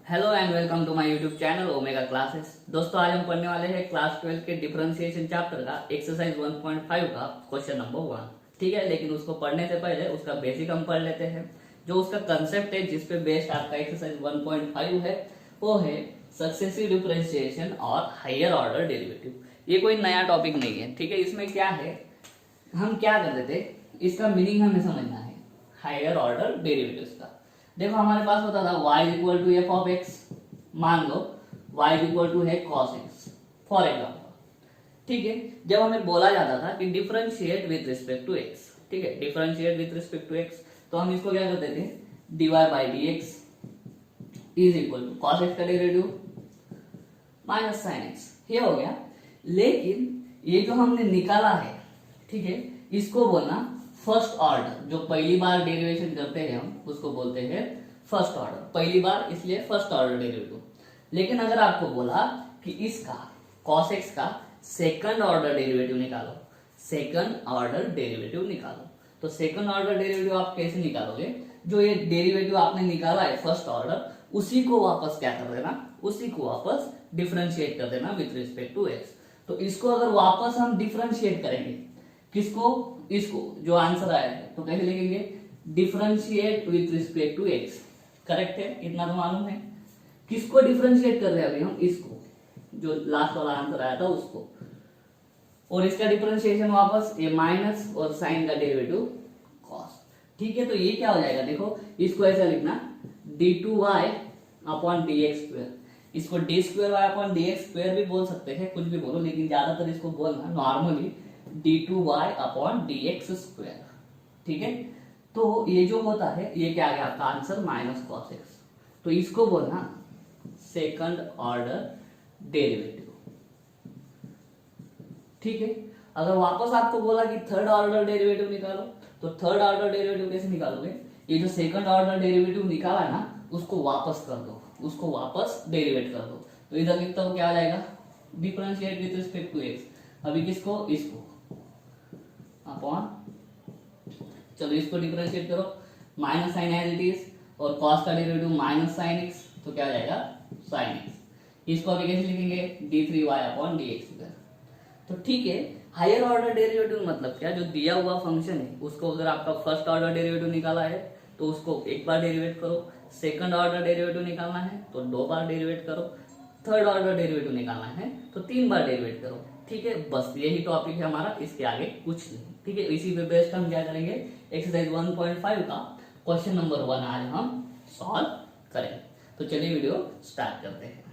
Hello and welcome to my YouTube channel Omega Classes. दोस्तों आज हम पढ़ने वाले हैं क्लास 12 के डिफरेंशिएशन चैप्टर का एक्सरसाइज 1.5 का क्वेश्चन नंबर 1। ठीक है, लेकिन उसको पढ़ने से पहले उसका बेसिक हम पढ़ लेते हैं। जो उसका कंसेप्ट है जिस पे बेस्ड आपका एक्सरसाइज 1.5 है वो है सक्सेसिव डिफरेंशिएशन और हायर ऑर्डर डेरिवेटिव। ये कोई नया टॉपिक नहीं है। ठीक है, इसमें क्या है, हम क्या करते थे, इसका मीनिंग हमें समझना है। हायर ऑर्डर डेरिवेटिव्स का देखो, हमारे पास होता था y equal to F of X. मान लो y इक्वल टू है cos x फॉर एग्जाम्पल। ठीक है, जब हमें बोला जाता था कि differentiate with respect to x, ठीक है, differentiate with respect to x, तो हम इसको क्या करते थे, dy by D x is equal to cos x का डेरिवेटिव माइनस साइन x, ये हो गया। लेकिन ये जो हमने निकाला है, ठीक है, इसको बोलना फर्स्ट ऑर्डर। जो पहली बार डेरिवेशन करते हैं हम उसको बोलते हैं फर्स्ट ऑर्डर, पहली बार, इसलिए फर्स्ट ऑर्डर डेरिवेटिव। लेकिन अगर आपको बोला कि इसका cos x का सेकंड ऑर्डर डेरिवेटिव निकालो, सेकंड ऑर्डर डेरिवेटिव निकालो, तो सेकंड ऑर्डर डेरिवेटिव आप कैसे निकालोगे? जो ये डेरिवेटिव आपने निकाला है फर्स्ट ऑर्डर, उसी को वापस क्या कर देना, उसी को वापस डिफरेंशिएट कर देना विथ रिस्पेक्ट टू x। तो इसको अगर वापस हम डिफरेंशिएट करेंगे, किसको, इसको, जो आंसर आया है, तो कैसे लिखेंगे, differentiate with respect to x। Correct है, इतना तो मालूम है। किसको डिफरेंशिएट कर रहे हैं अभी हम? इसको, जो लास्ट वाला आंसर आया था उसको। और इसका डिफरेंशिएशन वापस ये माइनस और साइन का डेरिवेटिव cos। ठीक है, तो ये क्या हो जाएगा, देखो इसको ऐसा लिखना d2y अपॉन dx स्क्वायर। इसको d square y upon dx square भी बोल सकते हैं, कुछ भी बोलो, लेकिन ज्यादातर इसको बोलना normally d2y upon dx square. ठीक है, तो ये जो होता है, ये क्या आ गया आपका आंसर, माइनस cos x। तो इसको बोलना सेकंड ऑर्डर डेरिवेटिव। ठीक है, अगर वापस आपको बोला कि थर्ड ऑर्डर डेरिवेटिव निकालो, तो थर्ड ऑर्डर डेरिवेटिव कैसे निकालोगे? ये जो सेकंड ऑर्डर डेरिवेटिव निकाला है ना, उसको वापस कर दो, उसको वापस डेरिवेट कर दो। तो इधर लिखता हूं, क्या आ जाएगा, differentiate with respect to x। अभी किसको, इसको अपॉन, चलो इसको डिफरेंशिएट करो, minus sign as it is, और cos का डेरिवेटिव माइनस साइन x, तो क्या आ जाएगा, साइन x। इसको अभी कैसे लिखेंगे, d3y अपॉन dx। तो ठीक है, हायर ऑर्डर डेरिवेटिव मतलब क्या, जो दिया हुआ फंक्शन है उसको अगर आपका फर्स्ट ऑर्डर डेरिवेटिव निकाला है तो उसको एक बार डेरिवेट करो, सेकंड ऑर्डर डेरिवेटिव निकालना है तो 2 बार डेरिवेट करो, थर्ड ऑर्डर डेरिवेटिव निकालना है तो 3 बार डेरिवेट करो। ठीक है, बस यही टॉपिक है हमारा, इसके आगे कुछ नहीं। ठीक है, इसी पे बेस्ड हम क्या करेंगे, एक्सरसाइज 1.5 का क्वेश्चन नंबर 1 आज हम सॉल्व करेंगे। तो चलिए वीडियो स्टार्ट करते हैं।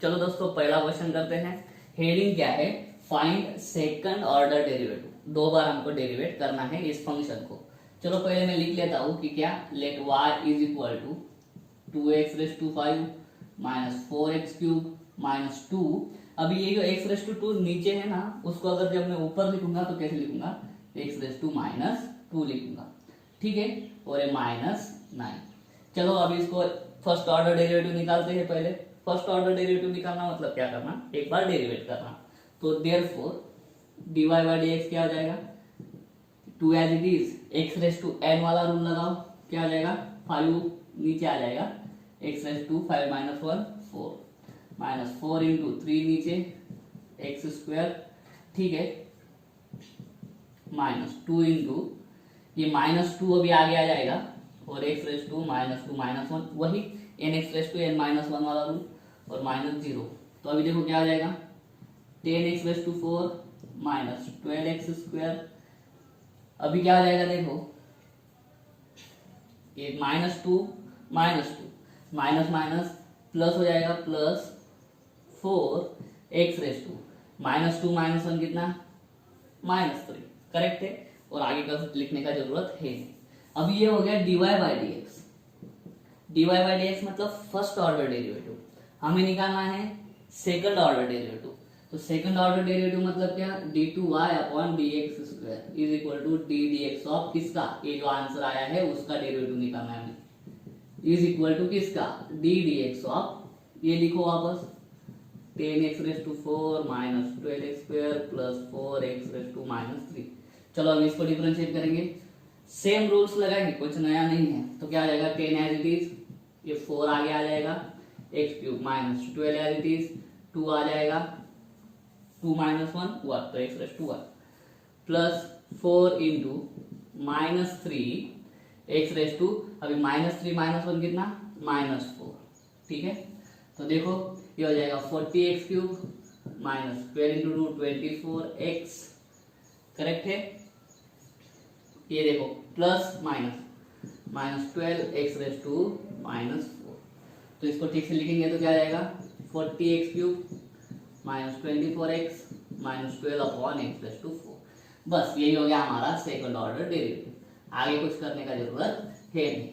चलो दोस्तों, पहला क्वेश्चन करते हैं। हेडिंग क्या है, फाइंड सेकंड ऑर्डर डेरिवेटिव। 2 बार हमको डेरिवेट करना है इस फंक्शन को। चलो पहले मैं लिख लेता हूं कि क्या, let y is equal to 2x raise to 5 minus 4x cube minus 2। अभी ये जो x रेस टू 2 नीचे है ना, उसको अगर जब मैं ऊपर लिखूंगा तो कैसे लिखूंगा, x रेस टू माइनस 2 लिखूंगा। ठीक है, और ये माइनस 9। चलो अभी इसको फर्स्ट ऑर्डर डेरिवेटिव निकालते हैं। पहले फर्स्ट ऑर्डर डेरिवेटिव निकालना मतलब क्या करना, एक बार डेरिवेट करना। तो देयरफॉर dy बाई dx क्या हो जाएगा, 2 as it is, x raise to n वाला रूल लगाओ, क्या आ जाएगा, 5 नीचे आ जाएगा, x raise to 5 minus 1 4 minus 4 into 3 नीचे x स्क्वायर। ठीक है, माइनस 2 इंटू ये माइनस 2 अभी आगे आ जाएगा, और x raise to minus 2 minus 1, वही nx raise to n minus 1 वाला रूल, और माइनस 0। तो अभी देखो क्या आ जाएगा, 10x raise to 4 minus 12x square. अभी क्या आ जाएगा, देखो ये माइनस 2 माइनस माइनस प्लस हो जाएगा, plus 4x raise to minus 2 minus 1 कितना, माइनस 3। करेक्ट है, और आगे का लिखने का जरूरत है नहीं। अभी ये हो गया dy by dx। dy by dx मतलब फर्स्ट ऑर्डर डेरिवेटिव। हमें निकालना है सेकंड ऑर्डर डेरिवेटिव। तो सेकंड ऑर्डर डेरिवेटिव मतलब क्या, d2y upon dx square is equal to d dx of किसका, ये जो आंसर आया है उसका डेरिवेटिव निकालना है, इज इक्वल टू किसका, d dx ऑफ, ये लिखो वापस, 10x raise to 4 minus 12x square plus 4x raise to minus 3। चलो अब इसको डिफरेंशिएट करेंगे, सेम रूल्स लगाएंगे, कुछ नया नहीं है। तो क्या आ जाएगा, 10 एज इट इज ये 4 आगे आ जाएगा, X cube minus 12 as it is, 2 आ जाएगा, 2 माइनस 1 हुआ तो X raise to 1 plus 4 into -3 X raise to, अभी -3 -1 कितना, -4, ठीक है। तो देखो ये हो जाएगा 40 X cube minus 12 into 2 24 X, correct है। ये देखो plus minus 12 X raise to -4, तो इसको ठीक से लिखेंगे तो क्या आ जाएगा 40 X cube minus 24 X minus 12 upon x raise to 4। बस यही हो गया हमारा सेकंड ऑर्डर डेरिवेटिव, आगे कुछ करने का जरूरत है नहीं,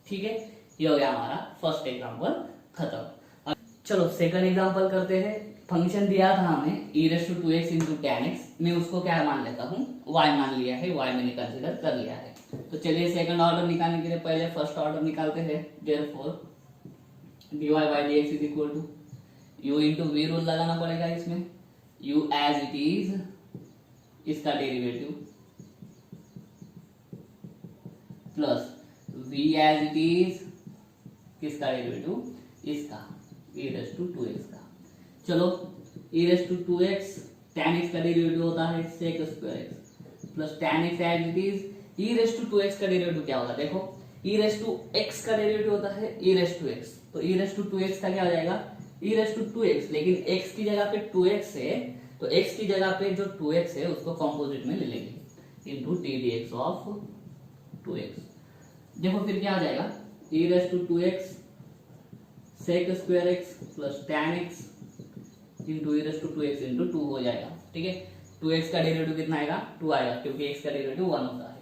ठीक है। ये हो गया हमारा फर्स्ट एग्जांपल खत्म। अब चलो सेकंड एग्जांपल करते हैं। फंक्शन दिया था हमें e raise to 2x into tan x, मैं उसको क्या मान लेता हूँ y मान लिया है, y मैंने कंसिडर कर लिया है। तो चलिए सेकंड ऑर्डर निकालने के लिए पहले फर्स्ट ऑर्डर निकालते हैं। Therefore dy by D x is equal to u into V rule लगाना पड़ेगा इसमें, u एज इट इज इसका derivative plus v as it is किसका डेरिवेटिव, इसका e रेस टू 2x का। चलो e raise to 2x tan x का derivative होता है sec square x plus tan x as it is e raise to 2x का derivative क्या होगा, देखो e रेस टू x का डेरिवेटिव होता है e रेस टू x, तो e रेस टू 2x का क्या हो जाएगा e रेस टू 2x, लेकिन x की जगह पे 2x है तो x की जगह पे जो 2x है उसको कंपोजिट में ले लेंगे into T D x of 2x। देखो फिर क्या आ जाएगा e raise to 2x sec square x plus tan x into e raise to 2x into 2 हो जाएगा, ठीक है। 2x का डेरिवेटिव कितना आएगा 2 आएगा, क्योंकि x का डेरिवेटिव 1 होता है।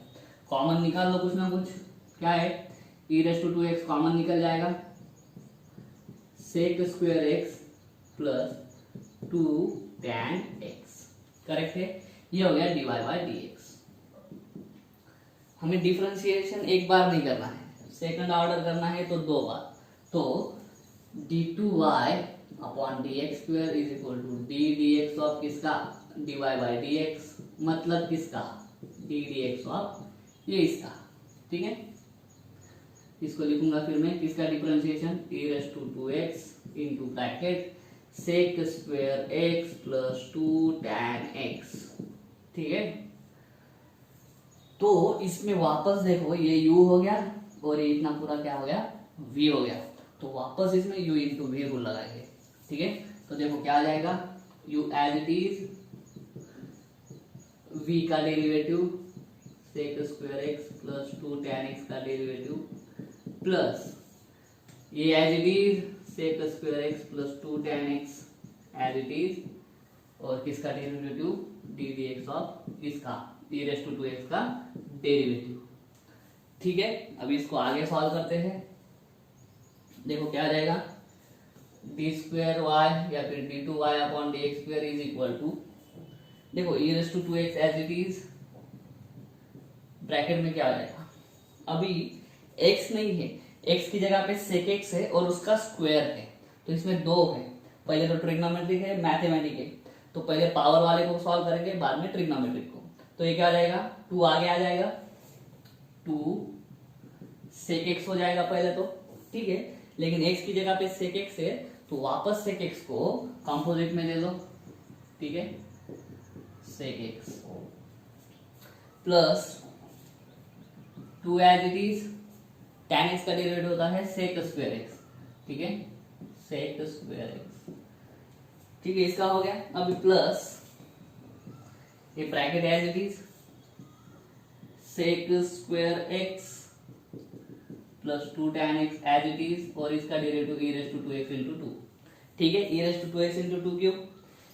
कॉमन निकाल लो कुछ ना कुछ, क्या है e raise to 2x common निकल जाएगा, sec square x plus 2 tan x, correct है। ये हो गया dy बाई डी एक्स। हमें डिफरेंशिएशन एक बार नहीं करना है, सेकंड ऑर्डर करना है तो 2 बार। तो d2y upon D x square is equal to D D x of किसका dy बाई डी एक्स, मतलब किसका डी डी एक्स ऑफ ये इसका, ठीक है। इसको लिखूंगा फिर मैं किसका differentiation e raise to 2x into bracket sec square x plus 2 tan x, ठीक है। तो इसमें वापस देखो ये u हो गया और ये इतना पूरा क्या हो गया v हो गया, तो वापस इसमें u इंटू वी रूल लगाएंगे, ठीक है। तो देखो क्या आ जाएगा u as it is v का derivative sec square x plus 2 tan x का डेरिवेटिव प्लस ये as it is sec square x plus 2 tan x as it is, और किसका derivative D D x of इसका e raise to 2x का derivative, ठीक है। अभी इसको आगे सॉल्व करते हैं। देखो क्या आ जाएगा डी स्क्वायर वाई या फिर D two Y upon D x square is equal to, देखो e raise to 2x as it is bracket में क्या आ जाएगा, अभी x नहीं है, x की जगह पे sec x है और उसका स्क्वायर है, तो इसमें 2 है। पहले तो ट्रिग्नोमेट्रिक है मैथमेटिक है, तो पहले पावर वाले को सॉल्व करेंगे बाद में ट्रिग्नोमेट्रिक को। तो ये क्या आ जाएगा 2 आगे आ जाएगा, 2 sec x हो जाएगा पहले तो, ठीक है। लेकिन x की जगह पे sec x है तो वापस sec x को कंपोजिट में ले लो, ठीक है। sec x plus 2 as it is tan x का डेरिवेटिव होता है sec स्क्वायर x, ठीक है, sec स्क्वायर x, ठीक है। इसका हो गया, अभी प्लस ये bracket as it is sec square x plus 2 tan x as it is, और इसका derivative e raise to 2x into 2, ठीक है। e raise to 2x into 2 क्यों,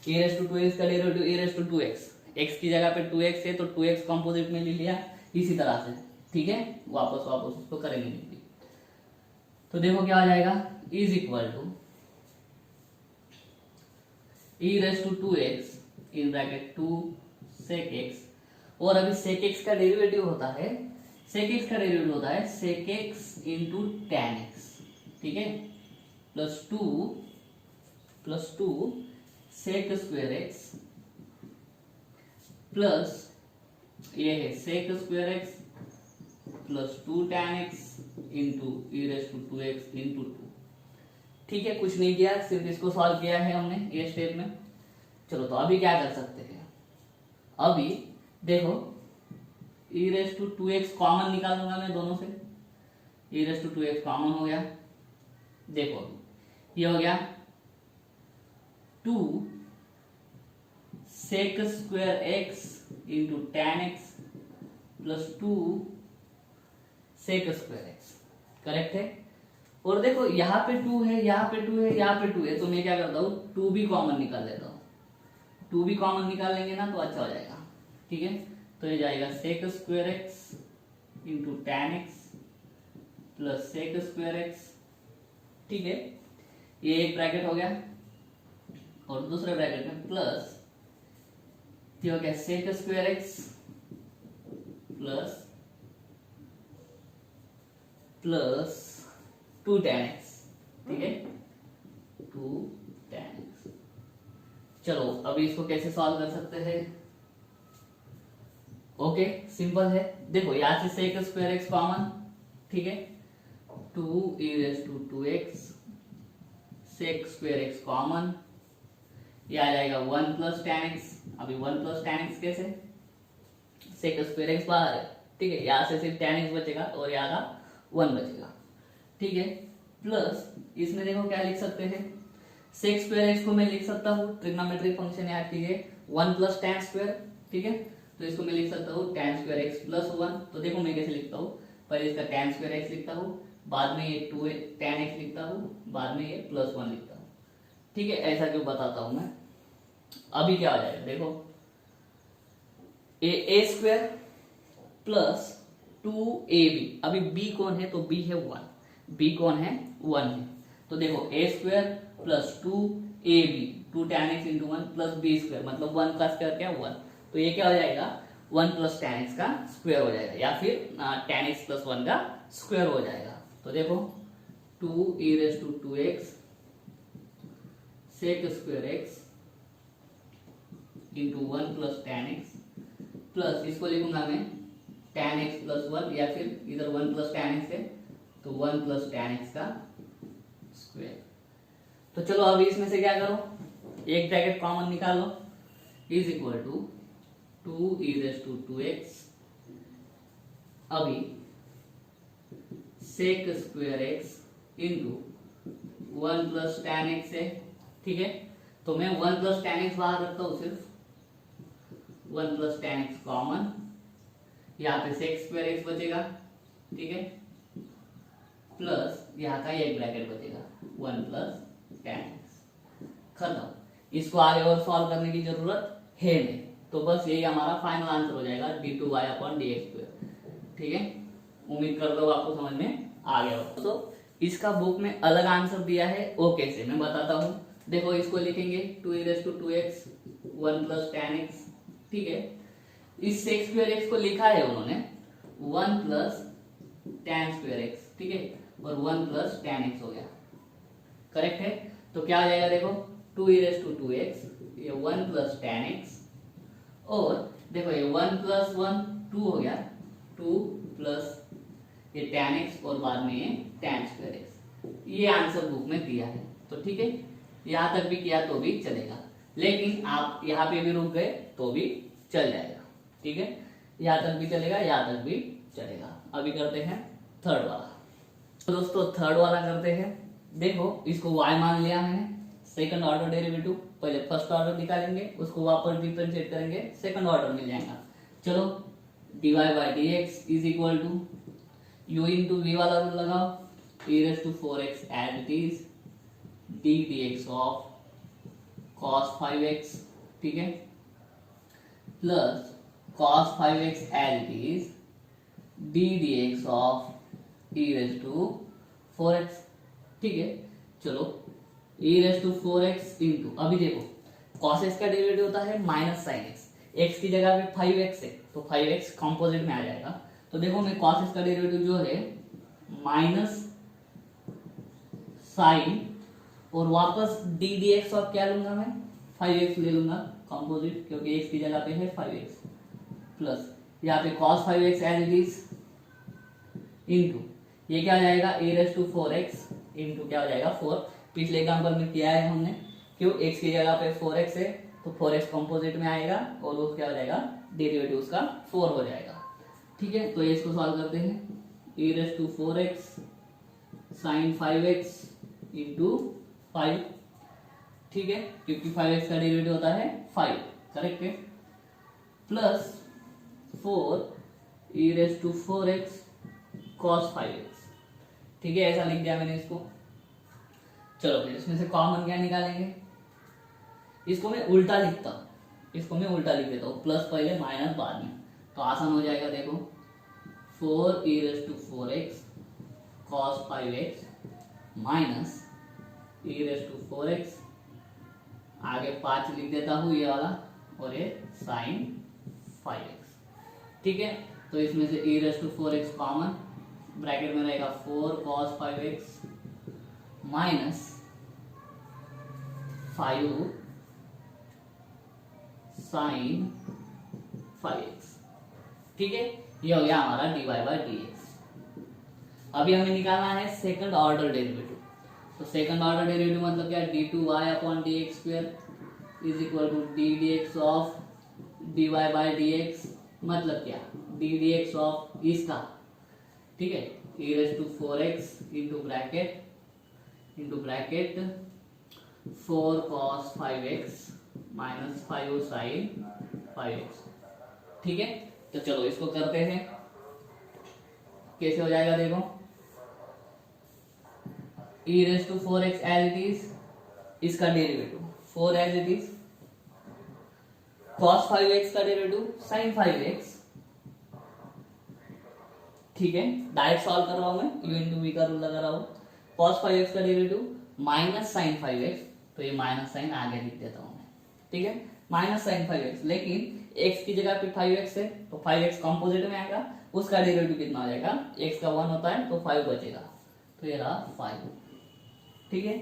e रेस टू 2x का derivative e raise to 2x, x की जगह पे 2x है तो 2x कंपोजिट में ले लिया इसी तरह से, ठीक है। वापस उसको करेंगे नहीं। तो देखो क्या आ जाएगा is equal to e raise to 2x in bracket 2 sec x, और अभी sec x का डेरिवेटिव होता है sec x into tan x, ठीक है, plus 2 sec square x plus ये है sec square x plus 2 tan x into E raise to 2x into 2। ठीक है, कुछ नहीं किया, सिर्फ इसको सॉल्व किया है हमने ये स्टेप में। चलो तो अभी क्या कर सकते हैं, अभी देखो ई रेस टू 2x कॉमन निकाल दूंगा मैं दोनों से। ई रेस टू 2x कॉमन हो गया, देखो ये हो गया 2 sec square x into tan x plus 2 sec square x, correct है। और देखो यहाँ पे 2 है, यहाँ पे 2 है, यहाँ पे 2 है, तो मैं क्या करता हूँ 2 भी कॉमन निकाल लेता हूँ। 2 भी कॉमन निकाल लेंगे ना तो अच्छा हो जाएगा। ठीक है, तो ये जाएगा sec square x into tan x plus sec square x। ठीक है, ये एक ब्रैकेट हो गया और दूसरे ब्रैकेट में प्लस ये हो गया sec square x plus 2 tan x। ठीक है, 2 tan x। चलो अभी इसको कैसे सॉल्व कर सकते हैं, ओके सिंपल है। देखो यहां से sec स्क्वायर x कॉमन, ठीक है, 2 e raise to 2x sec square x common, ये आ जाएगा 1 प्लस tan x। अभी 1 प्लस tan x कैसे, sec स्क्वायर x बाहर है, ठीक है, यहां से सिर्फ tan x बचेगा और यहाँ का 1 बचेगा। ठीक है, प्लस इसमें देखो क्या लिख सकते हैं, sec स्क्वायर x को मैं लिख सकता हूँ, ट्रिग्नोमेट्रिक फंक्शन याद कीजिए 1 प्लस tan स्क्वायर। ठीक है, तो इसको मैं लिख सकता हूँ tan स्क्वायर x प्लस 1। तो देखो मैं कैसे लिखता हूँ, पहले इसका tan स्क्वायर x लिखता हूँ, बाद में ये 2 tan x लिखता हूँ, बाद में ये प्लस 1 लिखता हूँ। ठीक है, ऐसा क्यों बताता हूं मैं। अभी क्या हो जाएगा, देखो ए स्क्वायर प्लस 2ab। अभी b कौन है, तो b है 1, b कौन है 1 है। तो देखो a square plus 2ab 2 tan x into 1 plus b square, मतलब 1 का स्क्वायर क्या 1, तो ये क्या हो जाएगा 1 प्लस tan x का स्क्वायर हो जाएगा, या फिर tan x प्लस 1 का स्क्वायर हो जाएगा। तो देखो 2 e raise to 2x sec square x into 1 plus tan x plus इसको लिखूंगा मैं tan x प्लस 1, या फिर इधर 1 प्लस tan x है तो 1 प्लस tan x का स्क्वायर। तो चलो अभी इसमें से क्या करो, एक ब्रैकेट कॉमन निकाल लो, is equal to 2 e raise to 2x अभी sec square x into 1 plus tan x है। ठीक है, तो मैं 1 प्लस tan x बाहर रखता हूं, सिर्फ 1 प्लस tan x कॉमन, यहाँ पे sec स्क्वायर x बचेगा। ठीक है, प्लस यहाँ का एक ब्रैकेट बचेगा 1 प्लस tan x। खत्म, इसको आगे और सॉल्व करने की जरूरत है नहीं, तो बस यही हमारा फाइनल आंसर हो जाएगा d2y/dx²। ठीक है, उम्मीद करता हूँ आपको समझ में आ गया हो। तो इसका बुक में अलग आंसर दिया है, वो कैसे मैं बताता हूँ। देखो इसको लिखेंगे 2 e raise to 2x 1 plus tan x। ठीक है, इस sec स्क्वायर x को लिखा है उन्होंने 1 प्लस tan स्क्वायर x। ठीक है, और 1 प्लस tan x हो गया, करेक्ट है। तो क्या आ जाएगा, देखो 2 e रेस टू 2x, ये 1 प्लस tan x, और देखो ये 1 प्लस 1 2 हो गया, 2 प्लस ये tan x और बाद में ये tan स्क्वायर x। ये आंसर बुक में दिया है। तो ठीक है, यहाँ तक भी किया तो भी चलेगा, लेकिन आप यहाँ पे भी रुक गए तो भी चल जाएगा। ठीक है, यहाँ तक भी चलेगा, यहाँ तक भी चलेगा। अभी करते हैं थर्ड वाला। तो दोस्तों थर्ड वाला करते हैं। देखो इसको y मान लिया मैंने, सेकंड ऑर्डर डेरिवेटिव, पहले फर्स्ट ऑर्डर निकालेंगे, उसको वापस डिफरेंशिएट करेंगे, सेकंड ऑर्डर मिल जाएगा। चलो dy by D x is equal to u into V वाला रूल लगाओ, e race to 4x as it is d dx of cos 5x। ठीक है, plus cos 5x as it is d dx of e race to 4x। ठीक है, चलो e race to 4x into, अभी देखो cos x का derivative होता है माइनस साइन x, x की जगह पे 5x है तो 5x कंपोजिट में आ जाएगा। तो देखो मैं cos x का डेरिवेटिव जो है माइनस साइन, और वापस d dx ऑफ क्या लूंगा मैं 5x ले लूंगा कंपोजिट, क्योंकि x की जगह पे है 5x, प्लस यहाँ पे cos 5x as it is into ये क्या हो जाएगा e race to 4x into क्या हो जाएगा 4। पिछले एग्जाम्पल में किया है हमने, क्यों x की जगह पे 4x है तो 4x कंपोजिट में आएगा और वो क्या हो जाएगा डेरिवेटिव उसका 4 हो जाएगा। ठीक है, तो ये इसको सॉल्व करते हैं। e race to 4x sine 5x into 5, ठीक है, क्योंकि 5x का डेरिवेटिव होता है 5, करेक्ट है, plus 4 e race to 4x cos 5x। ठीक है, ऐसा लिख दिया मैंने इसको। चलो फिर इसमें से कॉमन क्या निकालेंगे, इसको मैं उल्टा लिखता हूँ, इसको मैं उल्टा लिख देता हूँ, प्लस पहले माइनस बाद में, तो आसान हो जाएगा। देखो 4 e race to 4x cos 5x minus e race to 4x, आगे 5 लिख देता हूँ ये वाला, और ये साइन 5x। ठीक है, तो इसमें से e race to 4x common, bracket में रहेगा 4 cos 5x minus 5 sine 5x। ठीक है, ये हो गया हमारा dy बाई dx। अभी हमें निकालना है सेकंड ऑर्डर डेरिवेटिव। तो सेकंड ऑर्डर डेरिवेटिव मतलब क्या, d2y upon dx square is equal to d dx of dy by dx, मतलब क्या d dx ऑफ इसका, ठीक है, e race to 4x into bracket 4 cos 5x minus 5 sine 5x। ठीक है, तो चलो इसको करते हैं, कैसे हो जाएगा देखो, e race to 4x as it is, इसका derivative 4 as it is, cos 5x का डेरिवेटिव sin 5x। ठीक है, डायरेक्ट सॉल्व कर रहा हूं मैं, u इंटू v का रूल लगा रहा हूं। cos 5x का डेरिवेटिव माइनस sin 5x, तो ये माइनस साइन आगे लिख देता हूं मैं। ठीक है, माइनस sin 5x, लेकिन x की जगह पे 5x है तो 5x कंपोजिट में आएगा, उसका डेरिवेटिव कितना हो जाएगा, x का 1 होता है तो 5 बचेगा, तो ये रहा 5। ठीक है,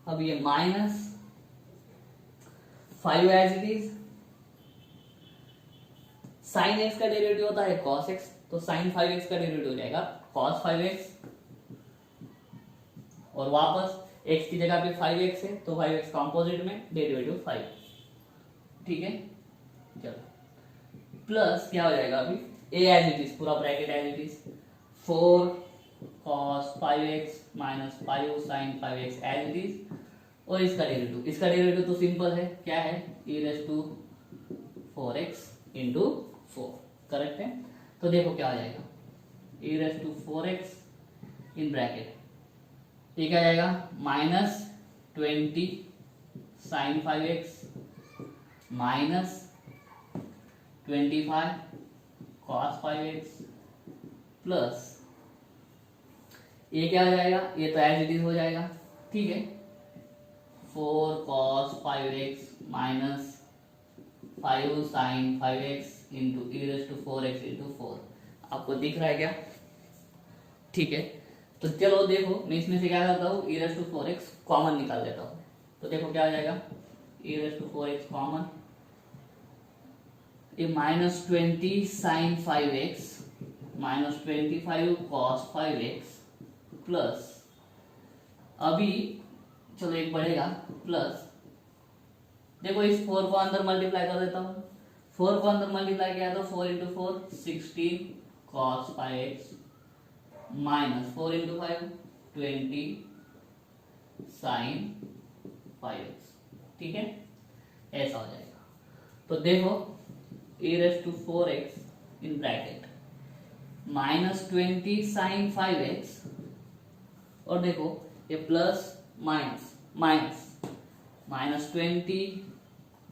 अब ये minus 5 as it is, sine x का डेरिवेटिव होता है cos x, तो साइन 5x का डेरिवेटिव हो जाएगा cos 5x, और वापस x की जगह पे 5x है तो 5x कंपोजिट में डेरिवेटिव 5। ठीक है, चलो प्लस क्या हो जाएगा, अभी a एज इट इज, पूरा bracket as it is, 4 cos 5x minus 5 sin 5x as it is, और इसका डेरिवेटिव तो सिंपल है, क्या है, e race to 4x into 4, correct है। तो देखो क्या हो जाएगा, e race to 4x in bracket, ये क्या जाएगा, minus 20 sine 5x minus 25 cos 5x plus ये क्या हो जाएगा, ये तो एज इट इज हो जाएगा। ठीक है, 4 cos 5x minus 5 sine 5x into e race to 4x into 4, आपको दिख रहा है क्या। ठीक है, तो चलो देखो मैं इसमें से क्या करता हूँ, e race to 4x common निकाल देता हूँ, तो देखो क्या हो जाएगा, e race to 4x common, ये minus 20 sine 5x minus 25 cos 5x plus, अभी चलो एक बढ़ेगा प्लस, देखो इस 4 को अंदर मल्टीप्लाई कर देता हूँ, 4 को अंदर मल्टीप्लाई किया तो 4 into 4 16 cos 5x minus 4 into 5 20 sine 5x। ठीक है, ऐसा हो जाएगा। तो देखो e race to 4x in bracket minus 20 sine 5x, और देखो ये plus minus minus minus 20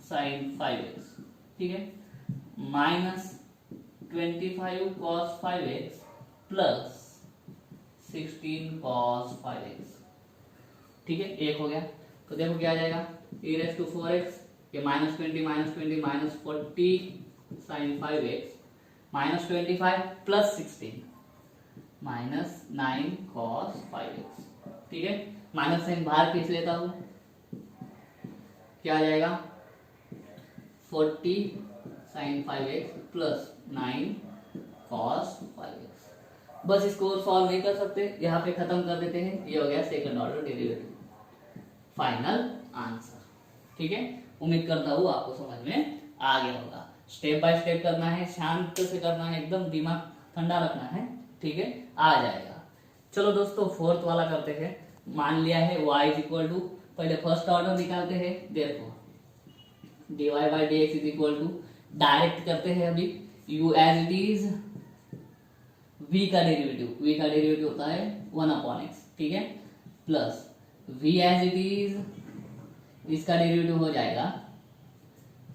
sine 5x, ठीक है, minus 25 cos 5x plus 16 cos 5x। ठीक है, एक हो गया, तो देखो क्या आ जाएगा, e रेस टू 4x, ये minus 20 minus 40 sine 5x minus 25 plus 16 minus 9 cos 5x। ठीक है, माइनस साइन बाहर खींच लेता हूं, क्या आ जाएगा, 40 sine 5x plus 9 cos 5x। बस इसको और सॉल्व नहीं कर सकते, यहाँ पे खत्म कर देते हैं। ये हो गया second order derivative, final answer. ठीक है, उम्मीद करता हूँ आपको समझ में आ गया होगा। स्टेप बाय स्टेप करना है, शांत से करना है, एकदम दिमाग ठंडा रखना है। ठीक है, आ जाएगा। चलो दोस्तों फोर्थ वाला करते हैं। मान लिया है y इज इक्वल टू, पहले फर्स्ट ऑर्डर निकालते हैं। देखो dy by D x is equal to, direct करते हैं अभी, u as it is, v का डेरिवेटिव होता है 1/x। ठीक है, plus v as it is, इसका डेरिवेटिव हो जाएगा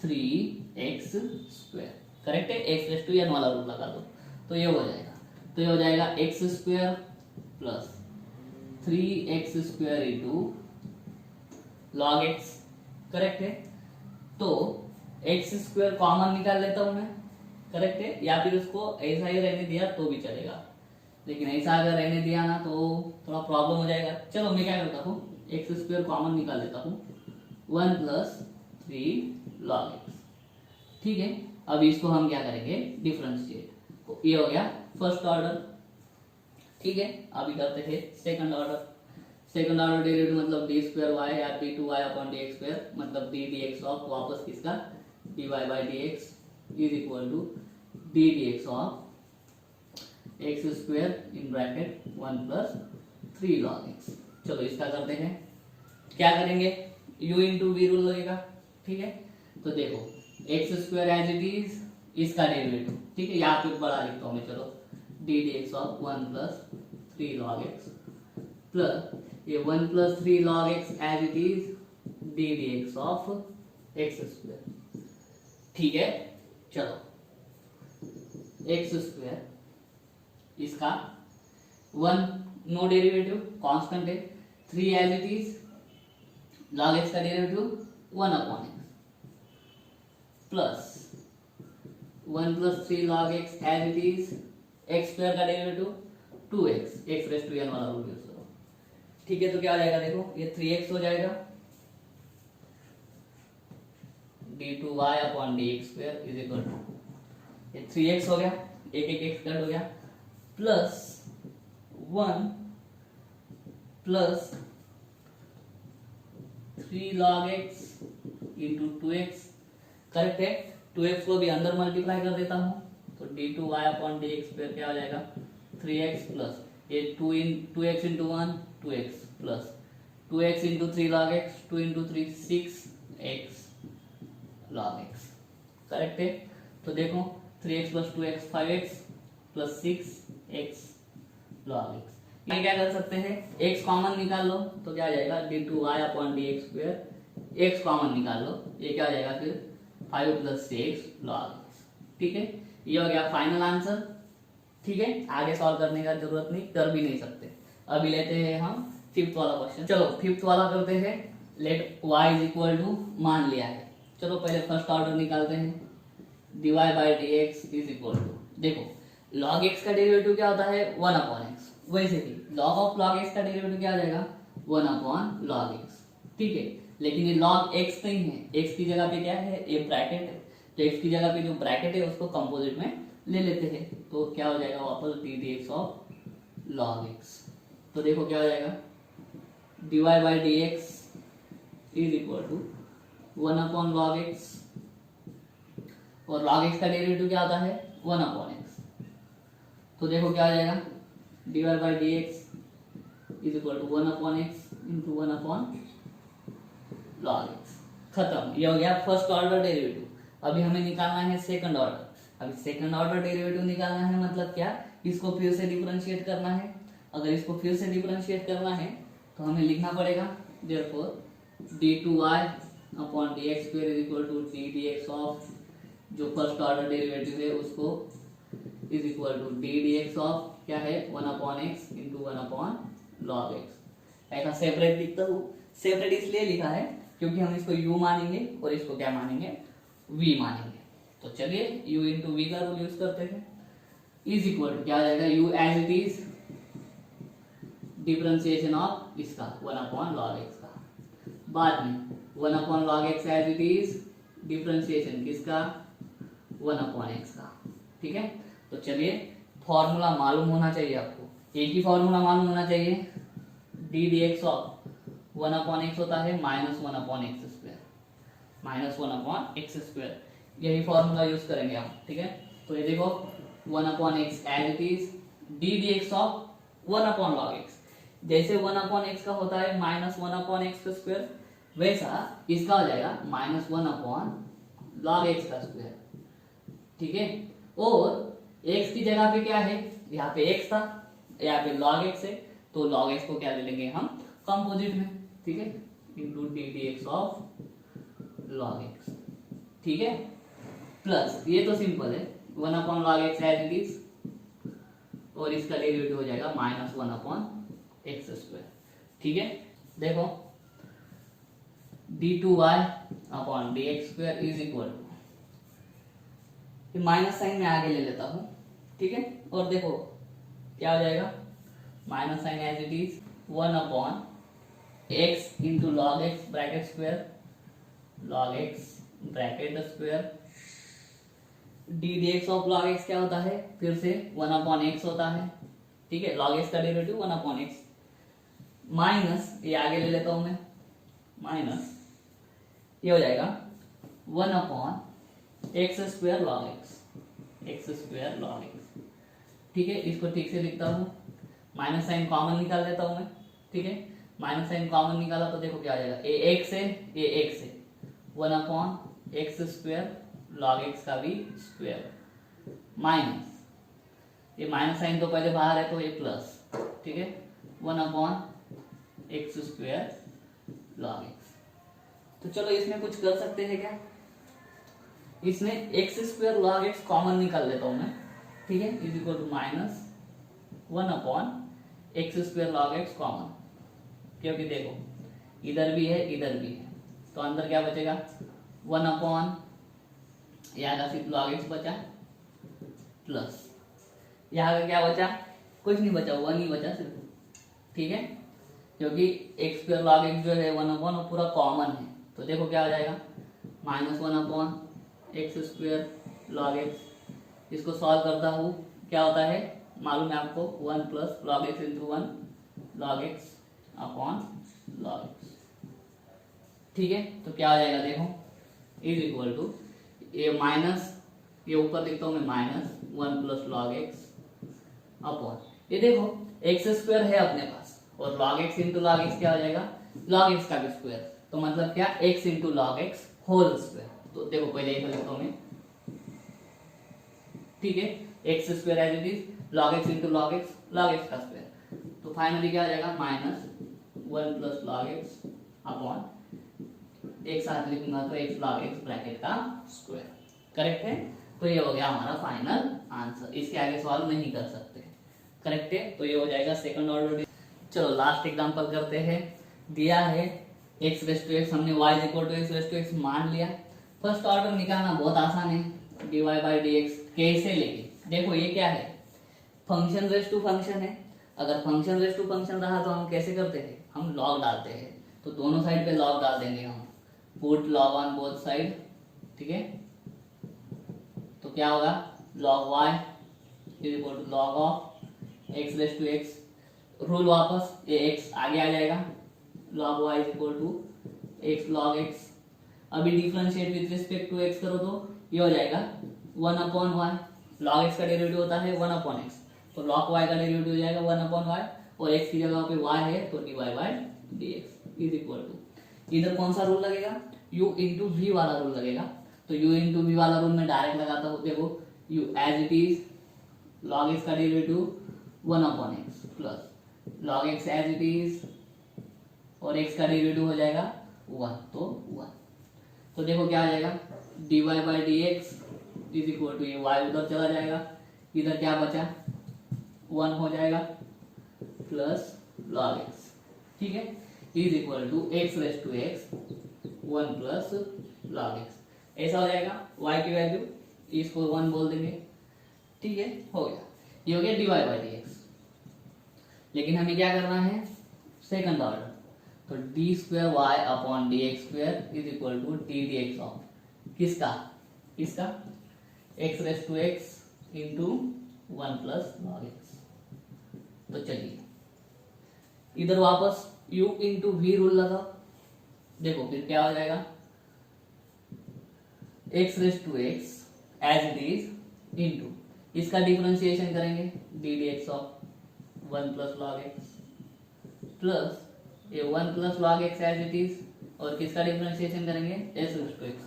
3x स्क्वायर। करेक्ट है, x रेस टू n वाला रूप लगा दो तो ये हो जाएगा। तो ये हो जाएगा x square plus 3x square into log x। Correct है, तो x स्क्वायर कॉमन निकाल लेता हूं मैं। करेक्ट है, या फिर उसको ऐसा ही रहने दिया तो भी चलेगा, लेकिन ऐसा अगर रहने दिया ना तो थोड़ा प्रॉब्लम हो जाएगा। चलो मैं क्या करता हूँ, एक्स स्क्वायर कॉमन निकाल लेता हूँ, 1 प्लस 3 लॉग एक्स। ठीक है, अब इसको हम क्या करेंगे, डिफरेंशिएट। तो ये हो गया फर्स्ट ऑर्डर। ठीक है, अभी करते हैं second order. Second order derivative मतलब डी स्क्वायर वाई या d two Y upon D x square, मतलब डी डी एक्स ऑफ वापस किसका, d y by D x is equal to D D x of x square in bracket 1 plus 3 log x. चलो इसका करते हैं, क्या करेंगे, u इंटू वी रूल लगेगा। ठीक है, तो देखो x square as it is, इसका डेरिवेटिव। ठीक है, यहाँ पे बड़ा लिखता हूँ मैं, चलो d D x of 1 plus 3 log x plus ये 1 plus 3 log x as it is d D x of x square. ठीक है, चलो एक्स स्क्वायर, इसका 1 नो डेरिवेटिव कांस्टेंट है, 3 as it is, log x का derivative 1 upon X plus 1 plus 3 log x as it is, X square का derivative 2x, X raise to n वाला rule use करो। ठीक है, तो क्या हो जाएगा, देखो ये 3x हो जाएगा, d2y upon D x square is equal to, ये 3x हो गया, एक x कट हो गया, plus 1 plus 3 log x into 2x। Correct है, 2x को भी अंदर मल्टीप्लाई कर देता हूं, तो d2y upon D x square क्या हो जाएगा, 3x प्लस ये 2x into 1 2x plus 2x into 3 log x, 2 into 3 6x log x। Correct है, तो देखो 3x plus 2x 5x plus 6x log x। ये क्या कर सकते हैं, x कॉमन निकाल लो तो क्या आ जाएगा, d2y upon D x square, x common निकाल लो, ये क्या आ जाएगा फिर 5 प्लस 6 log x। ठीक है, ये हो गया फाइनल आंसर। ठीक है, आगे सॉल्व करने का जरूरत नहीं, कर भी नहीं सकते। अभी लेते हैं हम फिफ्थ वाला क्वेश्चन। चलो फिफ्थ वाला करते हैं। Let y is equal to, मान लिया है, चलो पहले फर्स्ट ऑर्डर निकालते हैं, dy by D x is equal to, देखो log x का डेरिवेटिव क्या होता है 1 अपॉन एक्स, वैसे ही log ऑफ log x का डेरिवेटिव क्या आ जाएगा 1 अपॉन log x। ठीक है, लेकिन ये log x नहीं है, x की जगह पे क्या है, ये ब्रैकेट है, तो x की जगह पे जो ब्रैकेट है उसको कंपोजिट में ले लेते हैं, तो क्या हो जाएगा वापस d D x of log x। तो देखो क्या हो जाएगा, dy by D x is equal to 1 upon log x, और log x का डेरिवेटिव क्या आता है 1 अपॉन x। तो देखो क्या हो जाएगा, dy by D x is equal to 1 upon x into 1 upon log x। खत्म, ये हो गया फर्स्ट ऑर्डर डेरिवेटिव। अभी हमें निकालना है सेकंड ऑर्डर। अभी सेकंड ऑर्डर डेरिवेटिव निकालना है मतलब क्या, इसको फिर से डिफरेंशिएट करना है। अगर इसको फिर से डिफरेंशिएट करना है तो हमें लिखना पड़ेगा therefore d2y upon D x square is equal to D D x of जो फर्स्ट ऑर्डर डेरिवेटिव है उसको is equal to D D x of क्या है 1 upon x into 1 upon log x. ऐसा सेपरेट लिखता हूँ, सेपरेट इसलिए लिखा है क्योंकि हम इसको u मानेंगे और इसको क्या मानेंगे v मानेंगे। तो चलिए u इंटू वी का रूल यूज करते हैं, इज इक्वल टू क्या आ जाएगा u as it is differentiation of इसका 1 अपॉन log x का, बाद में 1 upon log x as it is differentiation किसका 1 अपॉन x का। ठीक है, तो चलिए फॉर्मूला मालूम होना चाहिए आपको। एक ही फॉर्मूला मालूम होना चाहिए, D D x of 1/x होता है -1/x², -1/x²। यही फॉर्मूला यूज करेंगे हम, ठीक है। तो ये देखो 1/x as it is, d D x of 1/log x। जैसे 1/x का होता है -1/x², वैसा इसका हो जाएगा -1/log x², ठीक है। और x की जगह पे क्या है, यहाँ पे x था, यहाँ पे log x है, तो log x को क्या ले लेंगे हम कंपोजिट में, ठीक है, into D D x of log x, ठीक है। प्लस ये तो सिंपल है 1/log x as it is, और इसका डेरिवेटिव हो जाएगा -1/x², ठीक है। देखो d2y/dx² is equal to, minus sign में आगे ले लेता हूं, ठीक है। और देखो क्या हो जाएगा, minus sign as it is 1/x into log x bracket square, log x bracket square, d D x of log x क्या होता है, फिर से 1/x होता है, ठीक है। log x का डेरिवेटिव 1/x, माइनस ये आगे ले लेता हूं मैं, माइनस ये हो जाएगा 1/x² log x, ठीक है। इसको ठीक से लिखता हूं, माइनस साइन कॉमन निकाल लेता हूं मैं, ठीक है। माइनस साइन कॉमन निकाला तो देखो क्या आ जाएगा, ये x है, ये x है, 1/x² log x का भी स्क्वायर, माइनस ये माइनस साइन तो पहले बाहर है तो ये प्लस, ठीक है, 1/x² log x। तो चलो इसमें कुछ कर सकते हैं क्या, इसमें x² log x कॉमन निकाल लेता हूं मैं, ठीक है, is equal to -1/x² log x common, क्योंकि देखो इधर भी है इधर भी है, तो अंदर क्या बचेगा 1/, यहाँ का सिर्फ log x बचा, प्लस यहाँ का क्या बचा, कुछ नहीं बचा, 1 ही बचा सिर्फ, ठीक है, क्योंकि x² log x जो है 1/, वो पूरा कॉमन है। तो देखो क्या हो जाएगा, -1/x² log x, इसको सॉल्व करता हूँ, क्या होता है मालूम है आपको, 1 + log x × 1 log x upon log x, ठीक है। तो क्या हो जाएगा देखो, इज इक्वल टू ये माइनस, ये ऊपर लिखता हूँ मैं -1 + log x अपॉन, ये देखो x² है अपने पास, और log x × log x क्या हो जाएगा, log x का भी स्क्वायर, तो मतलब क्या x × log x whole square. तो देखो पहले एक लिखता हूँ मैं, ठीक है, x² as it is, log x × log x का स्क्वायर, तो फाइनली क्या हो जाएगा -1 + log x अपॉन, एक साथ लिखूंगा तो x log x ब्रैकेट का स्क्वायर, करेक्ट है। तो ये हो गया हमारा फाइनल आंसर, इसके आगे सॉल्व नहीं कर सकते, करेक्ट है। तो ये हो जाएगा सेकंड ऑर्डर। चलो लास्ट एग्जांपल करते हैं। दिया है x⁻x, हमने y = x⁻x मान लिया। फर्स्ट ऑर्डर निकालना बहुत आसान है, dy/dx कैसे लेंगे, देखो ये क्या है, फंक्शन रेस टू फंक्शन है। अगर फंक्शन रेस टू फंक्शन रहा तो हम कैसे करते हैं, हम लॉग डालते हैं, तो दोनों साइड पे लॉग डाल देंगे हम, put log on both side, ठीक है। तो क्या होगा, log y = log of x⁻x, rule वापस, ये x आगे आ जाएगा, log y = x log x। अभी differentiate with respect to x करो तो ये हो जाएगा 1/y, log x का डेरिवेटिव होता है 1/x, तो log y का डेरिवेटिव हो जाएगा 1/y, और x की जगह पे y है तो dy/dx इज इक्वल टू, इधर कौन सा रूल लगेगा, u × v वाला रूल लगेगा। तो u × v वाला रूल में डायरेक्ट लगाता हूँ, देखो u as it is, log x का derivative 1/x plus log x as it is, और x का डेरिवेटिव हो जाएगा 1, तो 1। तो देखो क्या आ जाएगा, dy/dx इज इक्वल टू, ये y उधर चला जाएगा, इधर क्या बचा 1 हो जाएगा, प्लस log x, ठीक है, is equal to x⁻x 1 + log x, ऐसा हो जाएगा। y की वैल्यू इसको 1 बोल देंगे, ठीक है, हो गया, ये हो गया dy/dx। लेकिन हमें क्या करना है, सेकंड ऑर्डर, तो d²y/dx² is equal to ddx of किसका, इसका x⁻x into 1 plus log x. तो चलिए इधर वापस u इंटू वी रूल लगाओ, देखो फिर क्या हो जाएगा, x raise to x as it is into इसका डिफरेंशिएशन करेंगे d D x of 1 plus log x plus ये 1 plus log x as it is, और किसका डिफरेंशिएशन करेंगे एस रेस टू एक्स।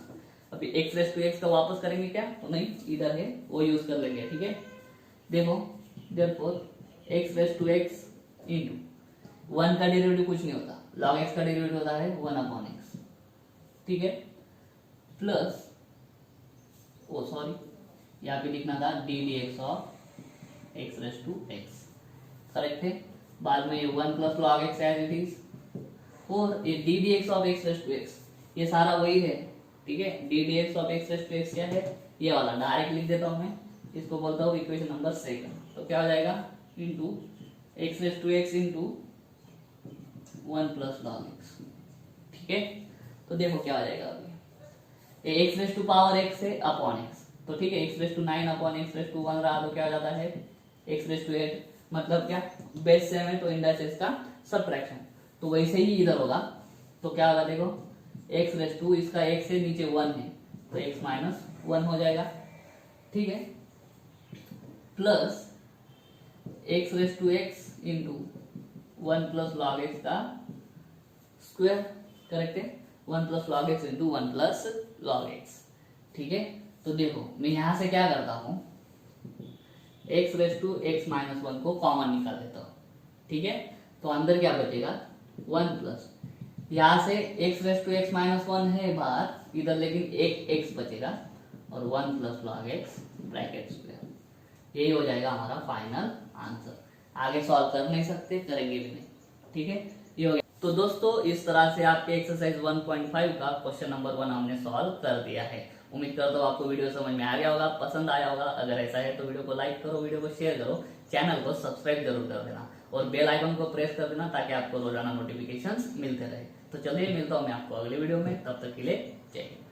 अभी एक्स रेस टू एक्स का वापस करेंगे क्या, तो नहीं इधर है वो यूज कर लेंगे, ठीक है। देखो therefore x raise to x into 1 का डेरिवेटिव कुछ नहीं होता, लॉग एक्स का डेरिवेटिव होता है 1 अपॉन एक्स, ठीक है, प्लस ओ सॉरी यहाँ पे लिखना था d D x of x raise to x, correct है। बाद में ये 1 plus log x as it is, और ये d D x of x raise to x ये सारा वही है, ठीक है। D D x of x raise to x क्या है, ये वाला डायरेक्ट लिख देता हूँ मैं, इसको बोलता हूँ इक्वेशन नंबर 2। तो क्या हो जाएगा into x raise to x into 1 plus log x, ठीक है। तो देखो क्या हो जाएगा, अभी ये x raise to power x है अपॉन एक्स, तो ठीक है x raise to 9 upon x raise to 1 रहा, तो क्या हो जाता है एक्स रेस टू 8, मतलब क्या बेस सेम है तो इंडाइसेस का सबट्रैक्शन, तो वैसे ही इधर होगा। तो क्या होगा देखो एक्स रेस टू इसका एक से नीचे 1 है तो एक्स माइनस 1 हो जाएगा, ठीक है, plus x raise to x into 1 plus log x का स्क्वायर, करेक्ट है, 1 plus log x into 1 plus log x, ठीक है। तो देखो मैं यहां से क्या करता हूं, x raise to x minus 1 को कॉमन निकाल देता हूं, ठीक है। तो अंदर क्या बचेगा 1 प्लस, यहां से x raise to x minus 1 है बाहर इधर, लेकिन एक एक्स बचेगा और 1 plus log x bracket square, यही हो जाएगा हमारा फाइनल आंसर। आगे सॉल्व कर नहीं सकते, करेंगे भी नहीं, ठीक है, ये हो गया। तो दोस्तों इस तरह से आपके एक्सरसाइज 1.5 का क्वेश्चन नंबर 1 हमने सॉल्व कर दिया है। उम्मीद करता हूँ आपको वीडियो समझ में आ गया होगा, पसंद आया होगा। अगर ऐसा है तो वीडियो को लाइक करो, वीडियो को शेयर करो, चैनल को सब्सक्राइब जरूर कर देना और बेल आइकन को प्रेस कर देना ताकि आपको रोजाना नोटिफिकेशंस मिलते रहे। तो चलिए मिलता हूँ मैं आपको अगले वीडियो में, तब तक के लिए जय हिंद।